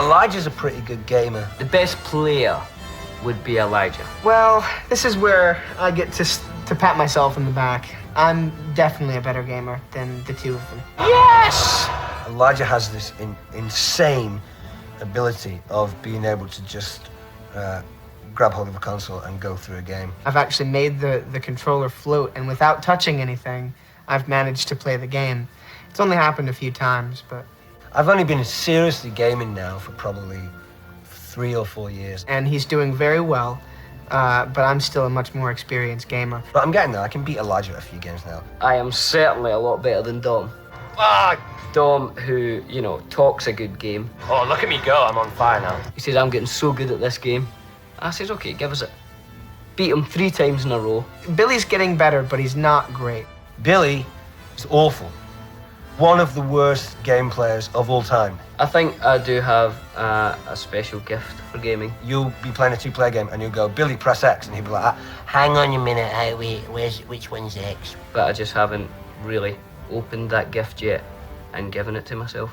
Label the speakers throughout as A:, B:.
A: Elijah's a pretty good gamer.
B: The best player would be Elijah.
C: Well, this is where I get to pat myself in the back. I'm definitely a better gamer than the two of them.
A: Yes! Elijah has this insane ability of being able to just grab hold of a console and go through a game.
C: I've actually made the controller float, and without touching anything, I've managed to play the game. It's only happened a few times, but...
A: I've only been seriously gaming now for probably 3 or 4 years.
C: And he's doing very well, but I'm still a much more experienced gamer.
A: But I'm getting there. I can beat Elijah at a few games now.
B: I am certainly a lot better than Dom. Dom, who, you know, talks a good game.
D: Oh, look at me go. I'm on fire now.
B: He says, I'm getting so good at this game. I says, okay, give us it. Beat him 3 times in a row.
C: Billy's getting better, but he's not great.
A: Billy is awful. One of the worst game players of all time.
B: I think I do have a special gift for gaming.
A: You'll be playing a 2-player game and you'll go, Billy, press X, and he'll be like, hang on a minute, wait, which one's X?
B: But I just haven't really opened that gift yet and given it to myself.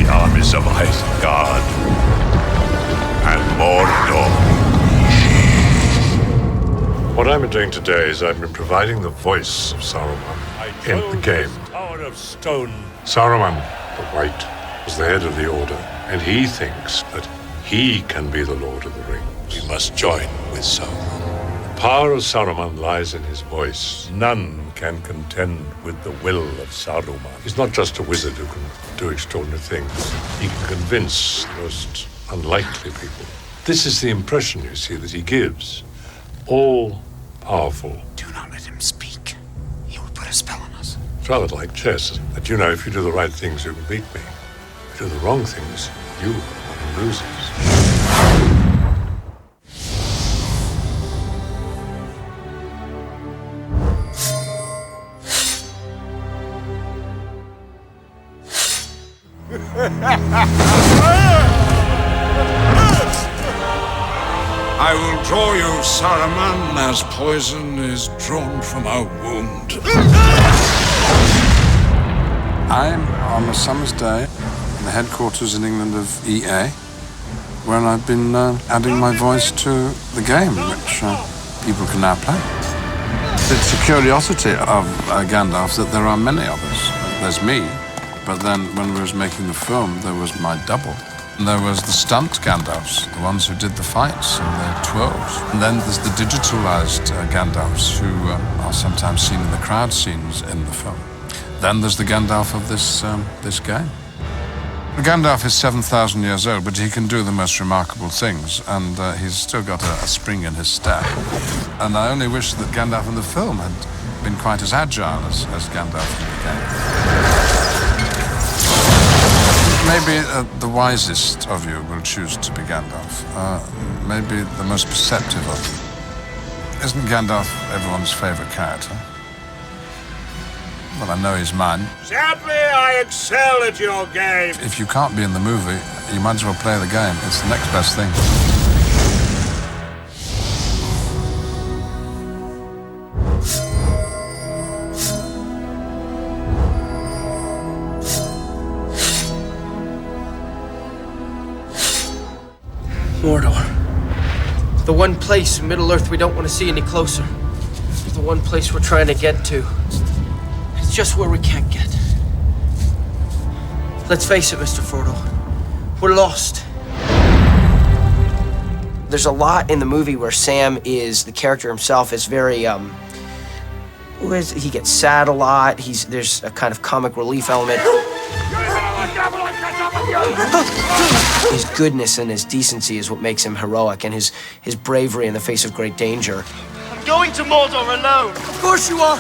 E: the armies of Isengard and Mordor. What I've been doing today is I've been providing the voice of Saruman in the game. Tower of Stone. Saruman, the White, was the head of the Order, and he thinks that he can be the Lord of the Rings. We must join with Sauron. The power of Saruman lies in his voice. None can contend with the will of Saruman. He's not just a wizard who can do extraordinary things. He can convince the most unlikely people. This is the impression, you see, that he gives. All powerful.
F: Do not let him speak. He will put a spell on us.
E: It's rather like chess. That, you know, if you do the right things, you can beat me. If you do the wrong things, you are the one who loses.
F: I will draw you, Saruman, as poison is drawn from a wound.
G: I'm on a summer's day in the headquarters in England of EA, where I've been adding my voice to the game, which people can now play. It's a curiosity of Gandalf that there are many of us. There's me, but then when we was making the film, there was my double. And there was the stunt Gandalfs, the ones who did the fights and the twirls. And then there's the digitalized Gandalfs who are sometimes seen in the crowd scenes in the film. Then there's the Gandalf of this game. Gandalf is 7,000 years old, but he can do the most remarkable things, and he's still got a spring in his step. And I only wish that Gandalf in the film had been quite as agile as Gandalf in the game. Maybe the wisest of you will choose to be Gandalf. Maybe the most perceptive of you. Isn't Gandalf everyone's favorite character? Well, I know he's mine.
E: Sadly, I excel at your game.
G: If you can't be in the movie, you might as well play the game. It's the next best thing.
H: Mordor. The one place in Middle-earth we don't want to see any closer. It's the one place we're trying to get to. It's just where we can't get. Let's face it, Mr. Frodo. We're lost.
B: There's a lot in the movie where Sam is, the character himself is very, he gets sad a lot. There's a kind of comic relief element. His goodness and his decency is what makes him heroic, and his bravery in the face of great danger.
H: I'm going to Mordor alone. Of course you are.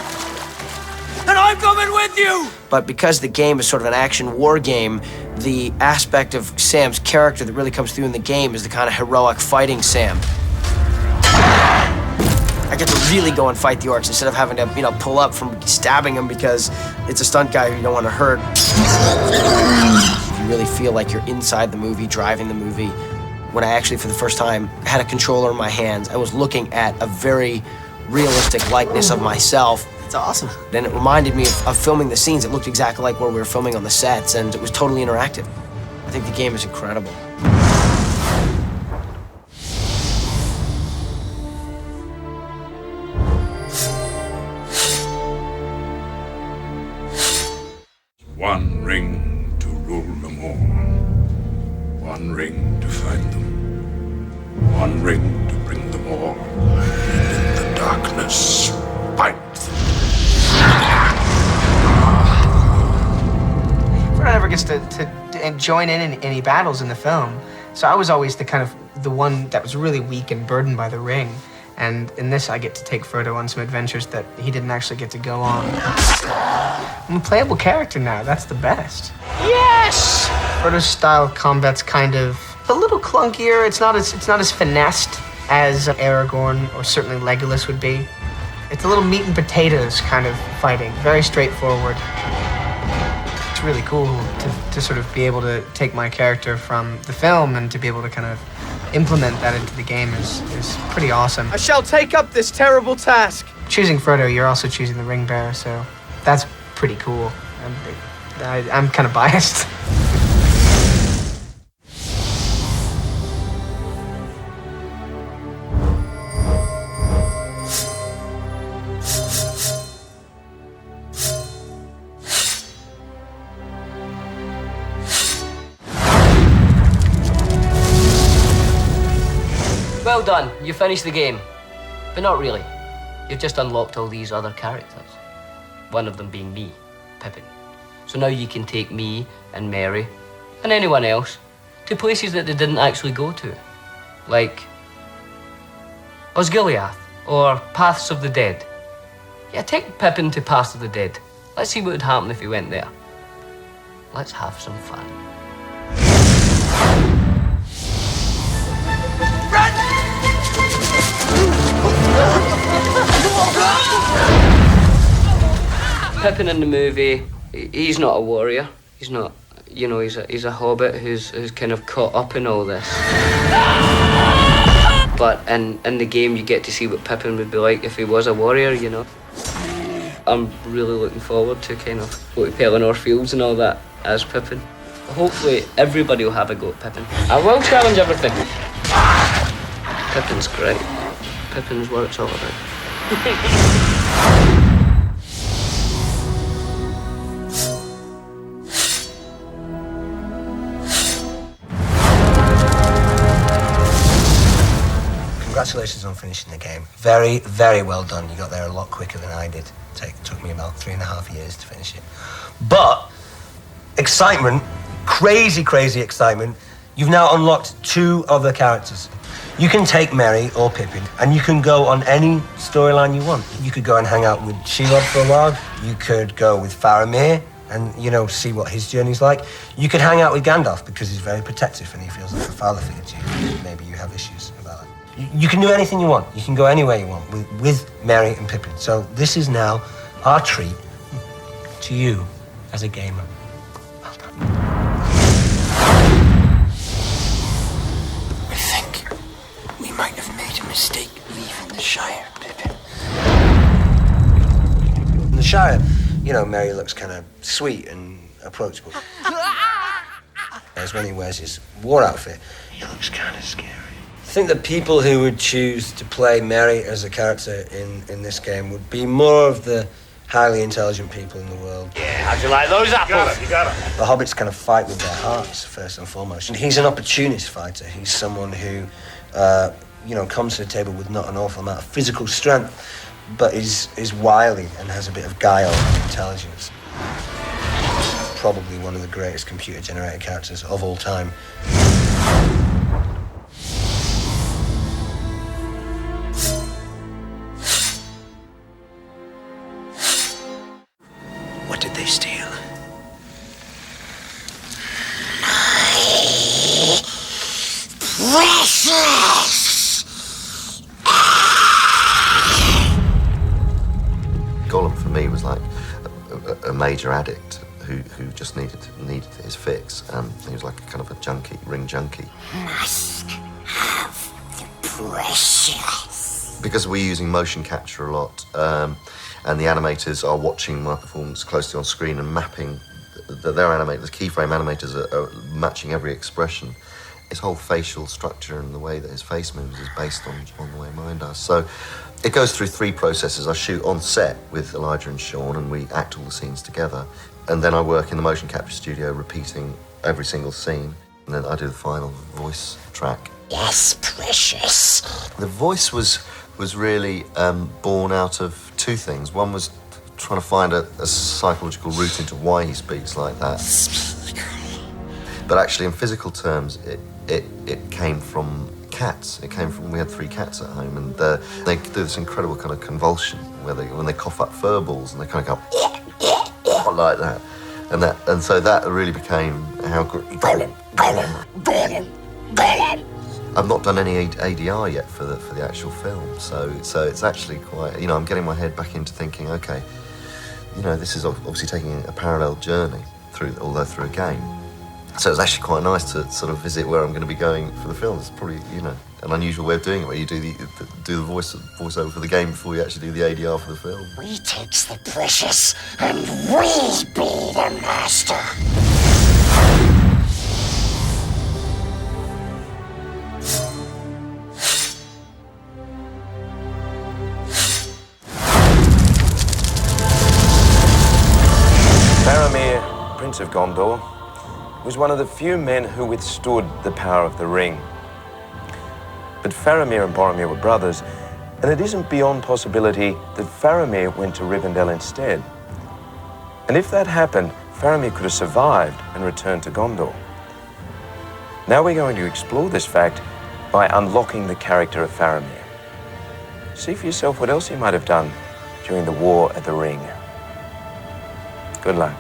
H: And I'm coming with you.
B: But because the game is sort of an action war game, the aspect of Sam's character that really comes through in the game is the kind of heroic fighting Sam. I get to really go and fight the orcs instead of having to, pull up from stabbing them because it's a stunt guy who you don't want to hurt. You really feel like you're inside the movie, driving the movie. When I actually, for the first time, had a controller in my hands, I was looking at a very realistic likeness of myself. It's awesome. Then it reminded me of filming the scenes. It looked exactly like where we were filming on the sets, and it was totally interactive. I think the game is incredible.
F: One ring to rule them all. One ring to find them. One ring to bring them all. And in the darkness, fight them.
C: Frodo never gets to join in any battles in the film, so I was always the one that was really weak and burdened by the ring. And in this, I get to take Frodo on some adventures that he didn't actually get to go on. I'm a playable character now. That's the best.
H: Yes!
C: Frodo's style of combat's kind of a little clunkier. It's not as finessed as Aragorn or certainly Legolas would be. It's a little meat and potatoes kind of fighting. Very straightforward. It's really cool to sort of be able to take my character from the film and to be able to kind of implement that into the game is pretty awesome.
H: I shall take up this terrible task.
C: Choosing Frodo, you're also choosing the ring bearer, so that's pretty cool. I'm kind of biased.
I: Well done, you finished the game. But not really. You've just unlocked all these other characters. One of them being me, Pippin. So now you can take me and Mary, and anyone else, to places that they didn't actually go to. Like Osgiliath, or Paths of the Dead. Yeah, take Pippin to Paths of the Dead. Let's see what would happen if he went there. Let's have some fun. Pippin in the movie, he's not a warrior. He's not, you know, he's a hobbit who's kind of caught up in all this. But in the game, you get to see what Pippin would be like if he was a warrior, you know. I'm really looking forward to kind of go to Pelennor Fields and all that as Pippin. Hopefully, everybody will have a go at Pippin. I will challenge everything. Pippin's great. Pippin's what it's all about.
A: Congratulations on finishing the game. Very, very well done. You got there a lot quicker than I did. It took me about 3.5 years to finish it. But excitement, crazy, crazy excitement. You've now unlocked 2 other characters. You can take Merry or Pippin, and you can go on any storyline you want. You could go and hang out with Shelob for a while. You could go with Faramir and, you know, see what his journey's like. You could hang out with Gandalf because he's very protective and he feels like a father figure to you. Maybe you have issues about it. You can do anything you want. You can go anywhere you want with Merry and Pippin. So this is now our treat to you as a gamer. Well done.
B: I think we might have made a mistake leaving the Shire, Pippin.
A: In the Shire, you know, Merry looks kind of sweet and approachable. Whereas when he wears his war outfit, he looks kind of scary. I think the people who would choose to play Merry as a character in this game would be more of the highly intelligent people in the world.
D: Yeah, how'd you like those apples?
F: You got it.
A: The hobbits kind of fight with their hearts, first and foremost. And he's an opportunist fighter. He's someone who, you know, comes to the table with not an awful amount of physical strength, but is wily and has a bit of guile and intelligence. Probably one of the greatest computer-generated characters of all time.
B: What did they steal?
J: Precious!
K: Gollum for me was like a major addict who just needed his fix. He was like a kind of a junkie, ring junkie.
J: Must have the precious.
K: Because we're using motion capture a lot, and the animators are watching my performance closely on screen and mapping their animators, the keyframe animators are matching every expression. His whole facial structure and the way that his face moves is based on the way mine does. So it goes through 3 processes. I shoot on set with Elijah and Sean and we act all the scenes together. And then I work in the motion capture studio repeating every single scene. And then I do the final voice track.
J: Yes, precious.
K: The voice was really born out of 2 things. One was trying to find a psychological route into why he speaks like that. But actually, in physical terms, it came from cats. It came from, we had 3 cats at home, and they do this incredible kind of convulsion where when they cough up fur balls and they kind of go like that, and so that really became how. I've not done any ADR yet for the actual film, so it's actually quite, you know, I'm getting my head back into thinking, okay, you know, this is obviously taking a parallel journey although through a game. So it's actually quite nice to sort of visit where I'm going to be going for the film. It's probably, you know, an unusual way of doing it, where you do the voiceover for the game before you actually do the ADR for the film.
J: We takes the precious and we be the master.
L: Faramir, Prince of Gondor, was one of the few men who withstood the power of the ring. But Faramir and Boromir were brothers, and it isn't beyond possibility that Faramir went to Rivendell instead. And if that happened, Faramir could have survived and returned to Gondor. Now we're going to explore this fact by unlocking the character of Faramir. See for yourself what else he might have done during the War at the Ring. Good luck.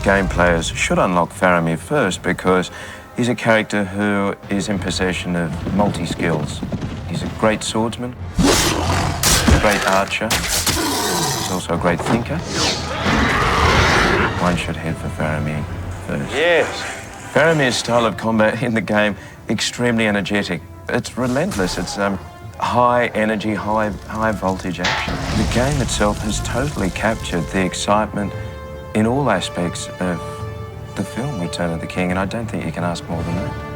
L: Game players should unlock Faramir first because he's a character who is in possession of multi-skills. He's a great swordsman, a great archer, he's also a great thinker. One should head for Faramir first. Yes. Faramir's style of combat in the game, extremely energetic. It's relentless, it's high energy, high voltage action. The game itself has totally captured the excitement in all aspects of the film Return of the King, and I don't think you can ask more than that.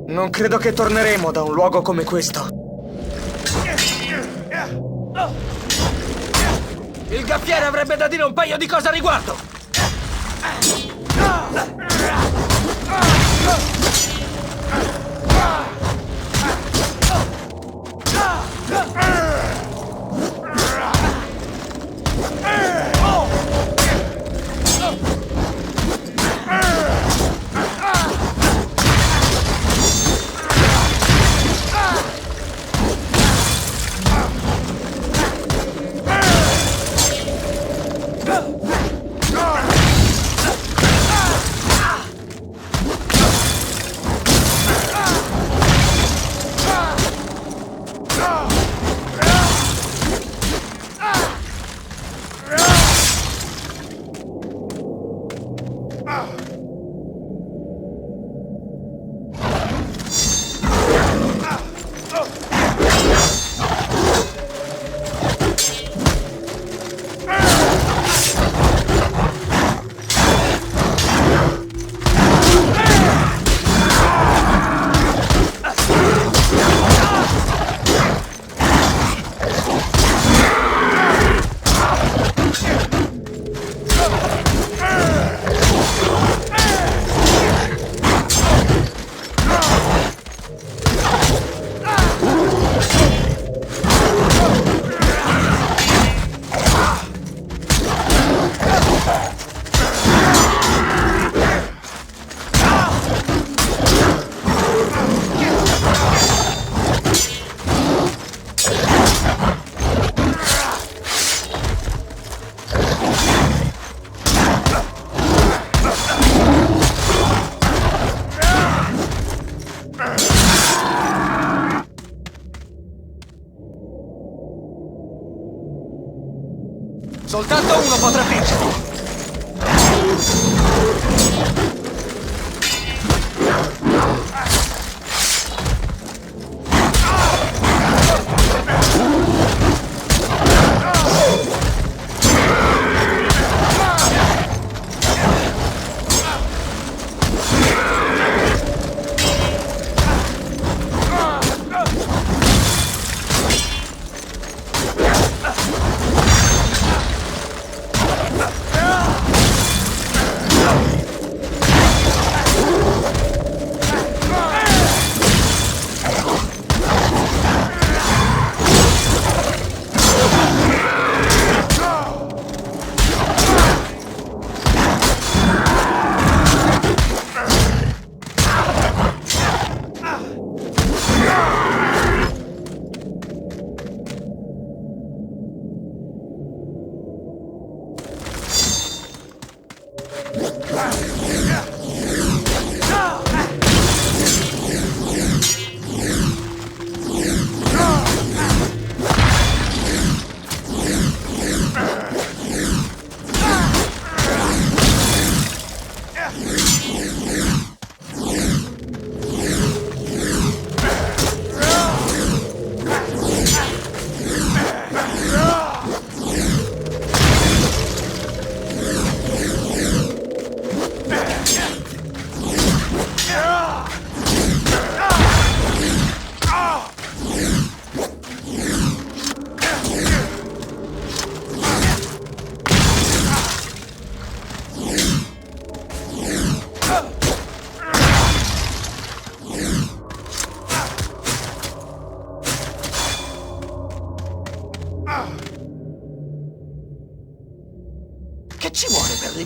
M: Non credo che torneremo da un luogo come questo.
H: Il gaffiere avrebbe da dire un paio di cose a riguardo.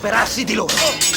A: superarsi di loro.